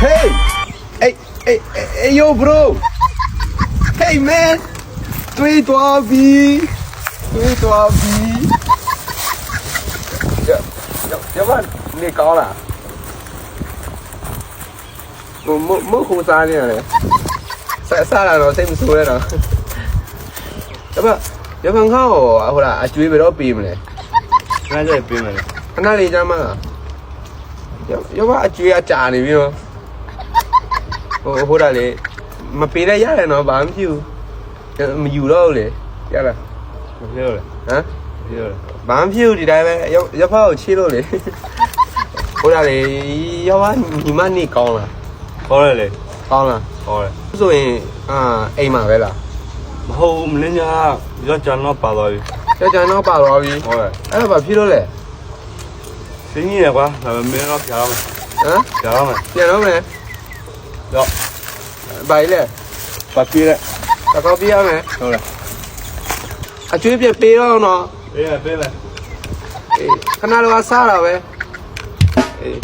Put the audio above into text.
Hey, hey, yo, bro. Hey, man. 对多比。要不你高了？没胡啥呢嘞？啥了咯？谁不说了咯？要不看我啊？后来啊，追不到比么嘞？那这比没了。那里家嘛？要不啊追啊炸你边咯？后来嘞，嘛比了下来喏，把唔住，唔อยู่แล้วเลยရလား မပြောလေ ဟမ် မပြောလေ ဘာမှဖြစ်ဘူးဒီတိုင်းပဲရောက်ဖောက်ကိုချီလို့လေဟိုလာလေရောက်ပါညီမနေကောင်းလား ခေါ်ရလေ ကောင်းလား ခေါ်ရ ဆိုရင်အိမ်မှာပဲလား မဟုတ်မင်းညာရောကျွန်တော်ပါသွားပြီ ကြောက်ကြတော့ပါသွားပြီ ဟုတ်တယ် အဲ့တော့ဘာဖြစ်လို့လဲ ရှင်းကြီးရကွာဒါပေမဲ့တော့ဖြာတော့မယ် ဟမ် ဖြာတော့မယ် ပြန်တော့မယ် ရော ဘာလဲ ပတ်ပြေးလိုက် တကောက်ပြရမယ် ဟုတ်လား အကျွေးပြပေးတော့နော် ပေးလိုက် ခဏတော့စားတာပဲအေး